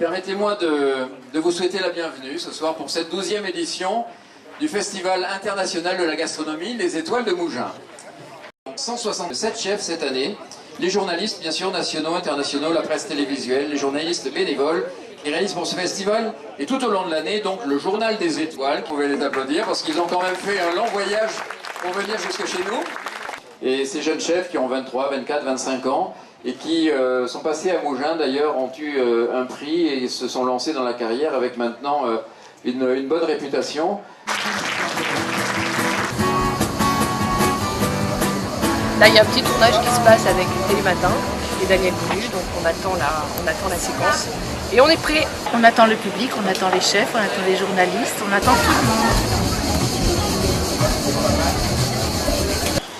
Permettez-moi de vous souhaiter la bienvenue ce soir pour cette 12e édition du Festival international de la gastronomie, les Étoiles de Mougins. 167 chefs cette année, les journalistes bien sûr nationaux, internationaux, la presse télévisuelle, les journalistes bénévoles qui réalisent pour ce festival et tout au long de l'année donc le Journal des Étoiles, vous pouvez les applaudir parce qu'ils ont quand même fait un long voyage pour venir jusque chez nous. Et ces jeunes chefs qui ont 23, 24, 25 ans et qui sont passés à Mougins d'ailleurs ont eu un prix et se sont lancés dans la carrière avec maintenant une bonne réputation. Là, il y a un petit tournage qui se passe avec Télématin et Daniel Boulu, donc on attend la séquence. Et on est prêt. On attend le public, on attend les chefs, on attend les journalistes, on attend tout le monde.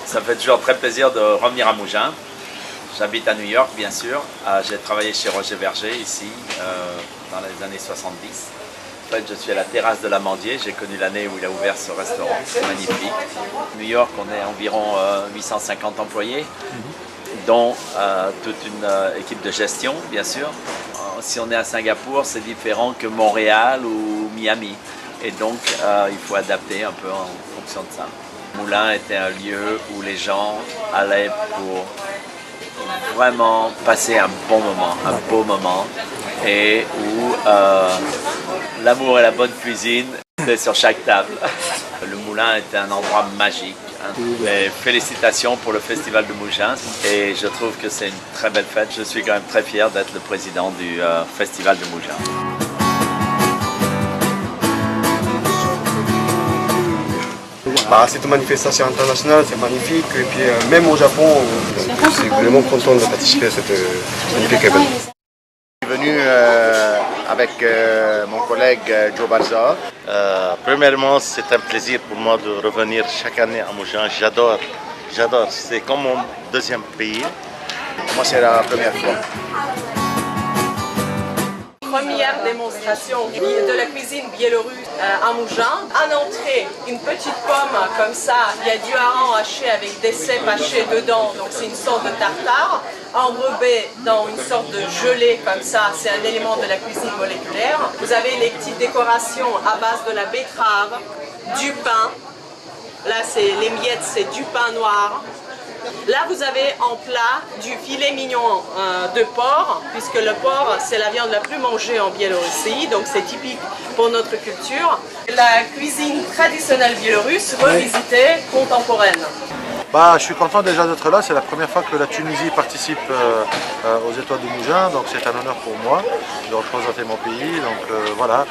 Ça fait toujours très plaisir de revenir à Mougins. J'habite à New York, bien sûr. J'ai travaillé chez Roger Verger, ici, dans les années 70. En fait, je suis à la terrasse de l'Amandier. J'ai connu l'année où il a ouvert ce restaurant. C'est magnifique. New York, on est environ 850 employés, dont toute une équipe de gestion, bien sûr. Si on est à Singapour, c'est différent que Montréal ou Miami. Et donc, il faut adapter un peu en fonction de ça. Moulins était un lieu où les gens allaient pour vraiment passer un bon moment, un beau moment, et où l'amour et la bonne cuisine étaient sur chaque table. Le Moulin était un endroit magique. Et félicitations pour le Festival de Mougins et je trouve que c'est une très belle fête. Je suis quand même très fier d'être le président du Festival de Mougins. C'est une manifestation internationale, c'est magnifique. Et puis même au Japon, je suis vraiment content de participer à cette magnifique événement. Je suis venu avec mon collègue Joe Barza. Premièrement, c'est un plaisir pour moi de revenir chaque année à Mougins. J'adore. C'est comme mon deuxième pays. Moi, c'est la première fois. Première démonstration de la cuisine biélorusse à Mougins. En entrée, une petite pomme comme ça, il y a du hareng haché avec des cèpes hachées dedans, donc c'est une sorte de tartare. Enrobé dans une sorte de gelée comme ça, c'est un élément de la cuisine moléculaire. Vous avez les petites décorations à base de la betterave, du pain. Là, les miettes, c'est du pain noir. Là, vous avez en plat du filet mignon de porc, puisque le porc, c'est la viande la plus mangée en Biélorussie, donc c'est typique pour notre culture. La cuisine traditionnelle biélorusse, revisitée, contemporaine. Je suis content déjà d'être là, c'est la première fois que la Tunisie participe aux Étoiles de Mougins, donc c'est un honneur pour moi de représenter mon pays. Donc voilà,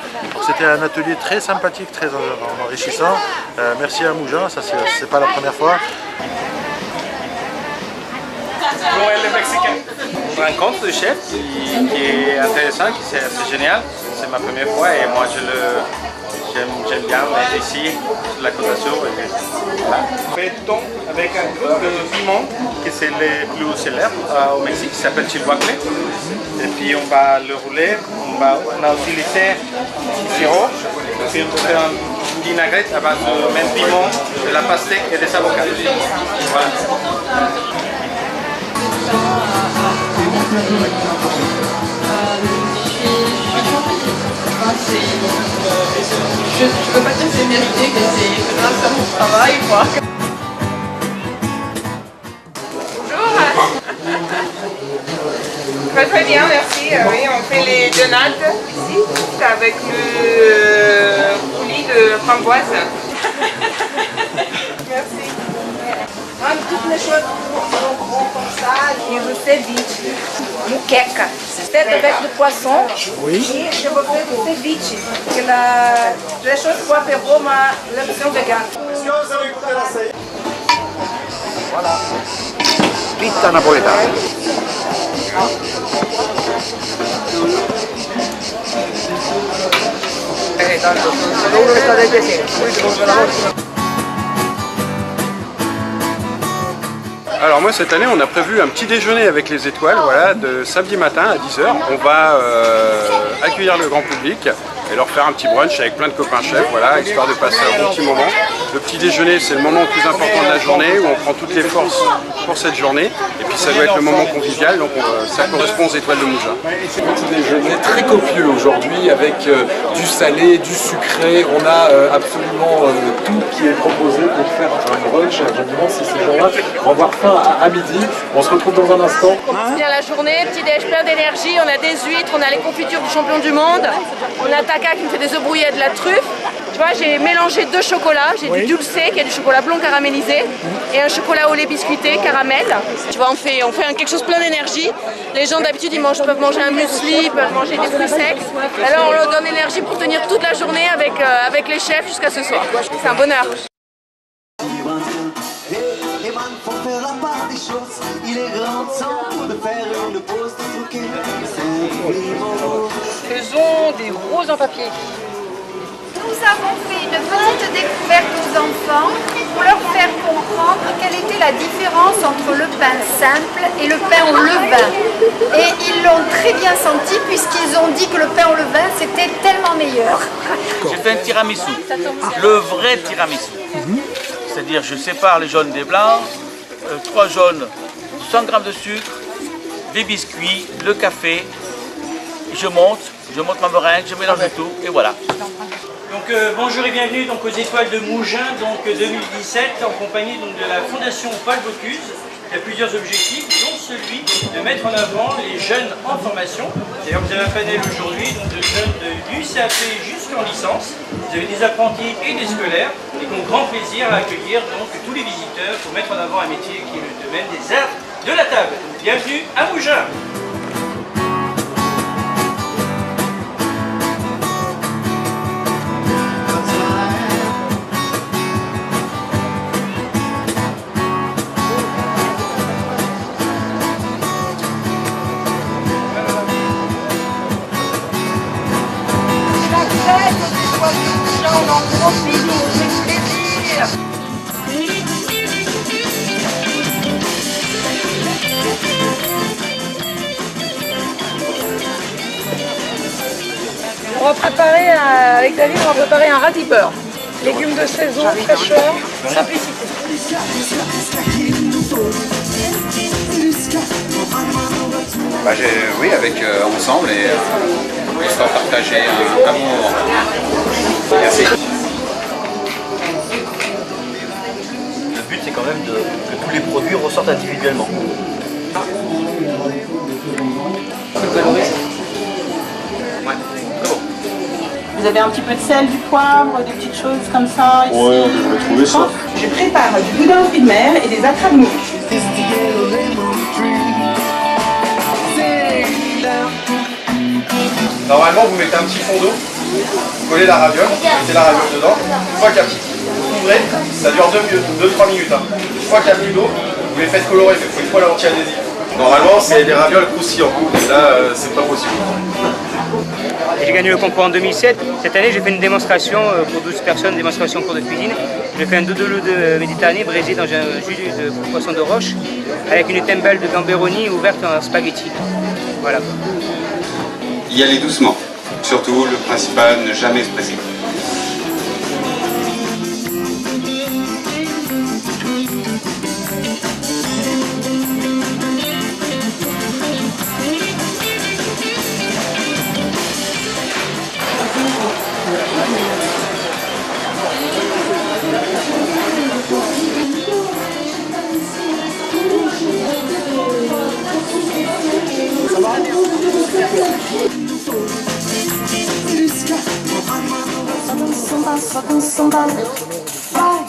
c'était un atelier très sympathique, très enrichissant. Merci à Mougins, ça c'est pas la première fois. Noël le Mexicain. Une rencontre de chef qui est intéressant, qui est assez génial. C'est ma première fois et moi j'aime bien être ici sur la Côte d'Azur. Voilà. Béton avec un groupe de piment qui c'est le plus célèbre au Mexique, qui s'appelle Chilhuacle. Et puis on va le rouler, on a utilisé du sirop, puis on fait une vinaigrette à base de même piment, de la pastèque et des avocats. Voilà. Je peux pas dire que c'est mérité, mais c'est grâce à mon travail, quoi. Bonjour. Très bien, merci. Oui, on fait les donades ici, avec le coulis de framboise. Merci. Toutes les choses sont comme ça, et je fais vite. Muqueca, tête avec du poisson. Oui. Et je veux faire du ceviche, que les choses pour apéro ma l'option végane. Voilà. Pizza napoletana. Alors moi cette année on a prévu un petit déjeuner avec les étoiles, voilà, de samedi matin à 10 h. On va accueillir le grand public et leur faire un petit brunch avec plein de copains chefs, voilà, histoire de passer un bon petit moment. Le petit déjeuner, c'est le moment le plus important de la journée où on prend toutes les forces pour cette journée. Et puis ça doit être le moment convivial, donc ça correspond aux étoiles de Mougins. Petit déjeuner très copieux aujourd'hui avec du salé, du sucré. On a absolument tout qui est proposé pour faire un brunch. Je me demande si ces gens-là vont avoir faim à midi. On se retrouve dans un instant. Bien la journée, petit déj plein d'énergie. On a des huîtres, on a les confitures du champion du monde. On a Taka qui me fait des œufs brouillés et de la truffe. Tu vois, j'ai mélangé deux chocolats. J'ai du dulce qui est du chocolat blanc caramélisé et un chocolat au lait biscuité caramel. Tu vois, on fait quelque chose plein d'énergie. Les gens d'habitude ils peuvent manger un muesli, peuvent manger des fruits secs. Alors on leur donne l'énergie pour tenir toute la journée avec les chefs jusqu'à ce soir. C'est un bonheur. Il est grand temps de faire une pause de troquer. Faisons des roses en papier. Nous avons fait une petite découverte aux enfants pour leur faire comprendre quelle était la différence entre le pain simple et le pain au levain. Et ils l'ont très bien senti puisqu'ils ont dit que le pain au levain c'était tellement meilleur. J'ai fait un tiramisu, le vrai tiramisu. C'est-à-dire je sépare les jaunes des blancs, 3 jaunes, 100 g de sucre, des biscuits, le café, je monte ma meringue, je mélange tout et voilà. Donc bonjour et bienvenue donc, aux Étoiles de Mougins donc, 2017 en compagnie donc, de la Fondation Paul Bocuse qui a plusieurs objectifs dont celui de mettre en avant les jeunes en formation. D'ailleurs vous avez un panel aujourd'hui de jeunes du CAP jusqu'en licence. Vous avez des apprentis et des scolaires et qui ont grand plaisir à accueillir donc, tous les visiteurs pour mettre en avant un métier qui est le domaine des arts de la table. Donc, bienvenue à Mougins. On va préparer, avec David, on va préparer un radis beurre. Légumes de saison, fraîcheur, simplicité. Oui, avec ensemble et histoire de partager un bon moment. Merci. Le but c'est quand même que tous les produits ressortent individuellement. Vous avez un petit peu de sel, du poivre, des petites choses comme ça ici. Ouais, je vais trouver ça. Je prépare du boudin aux fruits de mer et des acras de mouche. Normalement, vous mettez un petit fond d'eau, vous collez la raviole, vous mettez la raviole dedans. Une fois qu'il y a vous ouvrez, ça dure 2-3 minutes. Une fois qu'il n'y a plus d'eau, vous les faites colorer, il faut une fois l'anti-adhésif. Normalement, c'est des ravioles croustillants. Là, c'est pas possible. J'ai gagné le concours en 2007. Cette année, j'ai fait une démonstration pour 12 personnes, démonstration cours de cuisine. J'ai fait un doudou de Méditerranée braisé dans un jus de poisson de roche avec une tembelle de gamberoni ouverte en spaghetti. Voilà. Y aller doucement. Surtout, le principal, ne jamais se presser. Só dança samba, vai.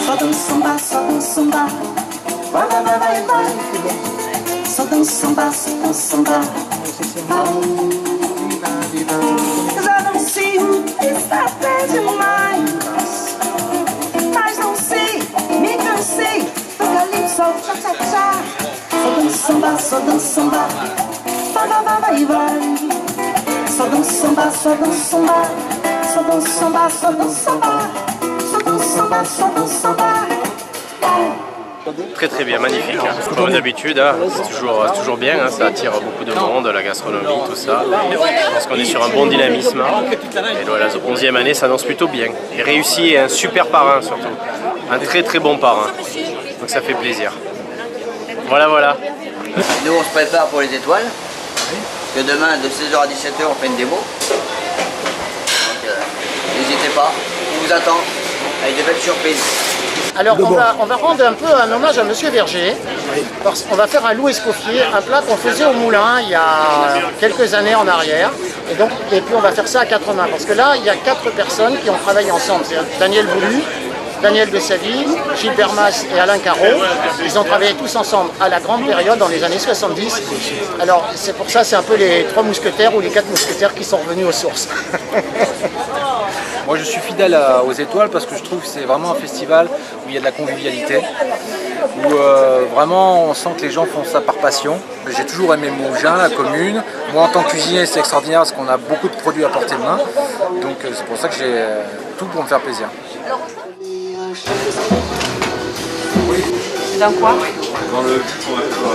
Só dança samba, só dança samba, vai, vai, vai, vai, vai. Só dança samba, vai. Já dancei, está até demais, mas não sei, me cansei do calypso, tchá, tchá, tchá. Só dança samba, vai, vai, vai, vai, vai. Só dança samba, só dança samba, só dança samba, só dança samba, só dança samba, só dança samba. Très très bien, magnifique. Comme d'habitude, hein, c'est toujours bien, hein, ça attire beaucoup de monde, la gastronomie, tout ça. Je pense qu'on est sur un bon dynamisme. Et voilà, la 11e année s'annonce plutôt bien. Et réussi et un super parrain surtout. Un très très bon parrain. Donc ça fait plaisir. Voilà. Nous on se prépare pour les étoiles. Que demain de 16h à 17h on fait une démo. Donc n'hésitez pas, on vous attend avec de belles surprises. Alors on va rendre un peu un hommage à Monsieur Verger, parce qu'on va faire un loup escoffier, un plat qu'on faisait au moulin il y a quelques années en arrière, et puis on va faire ça à 4 mains, parce que là il y a 4 personnes qui ont travaillé ensemble, c'est Daniel Boulu, Daniel de Savy, Gilbert Mas et Alain Carreau. Ils ont travaillé tous ensemble à la grande période dans les années 70. Alors c'est pour ça, c'est un peu les 3 mousquetaires ou les 4 mousquetaires qui sont revenus aux sources. Moi je suis fidèle aux étoiles parce que je trouve que c'est vraiment un festival où il y a de la convivialité, où vraiment on sent que les gens font ça par passion. J'ai toujours aimé Mougins, la commune. Moi en tant que cuisinier c'est extraordinaire parce qu'on a beaucoup de produits à portée de main. Donc c'est pour ça que j'ai tout pour me faire plaisir. Dans quoi? Dans le on va faire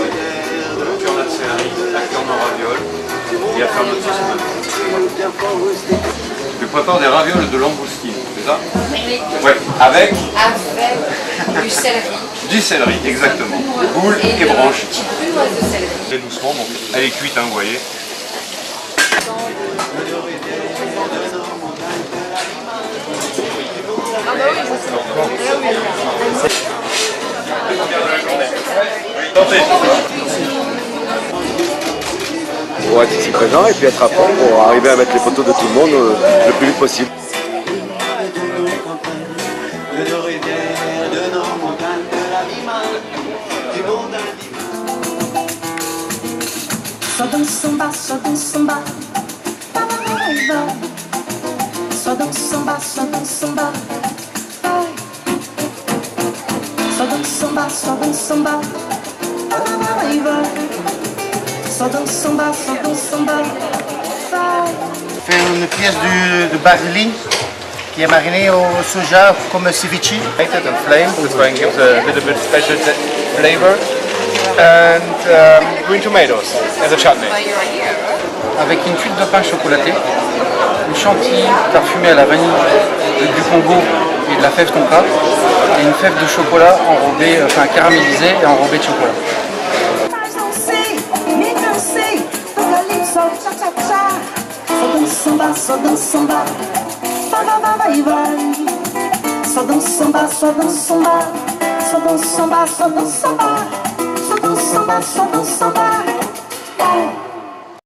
de la cornade céleri, la corne ravioles et à faire notre sauce. Je prépare des ravioles de langoustine, c'est ça? Oui. Ouais, avec du céleri. Du céleri, exactement. Boules et branches. De céleri. Très doucement, bon. Elle est cuite, hein, vous voyez. Pour être ici présent et puis être à fond pour arriver à mettre les photos de tout le monde le plus vite possible. Só dança samba, só dança samba, vai, vai. Só dança samba, só dança samba, vai. Só dança samba, só dança samba, vai, vai. Só dança samba, só dança samba, vai. On fait une pièce de barili qui est marinée au soja comme ceviche. Lighted and flame, which going gives a little bit special flavor. And green tomatoes as a chutney. Avec une cuite de pain chocolaté, une chantilly parfumée à la vanille du Congo et de la fève tonka, et une fève de chocolat enrobée, enfin caramélisée et enrobée de chocolat. Mas não sei, me cansei do calypso, tcha tcha tcha. Só dança samba, vai, vai, vai, vai. Só dança samba, só dança samba, só dança samba, só dança samba. Só dança samba, só dança samba.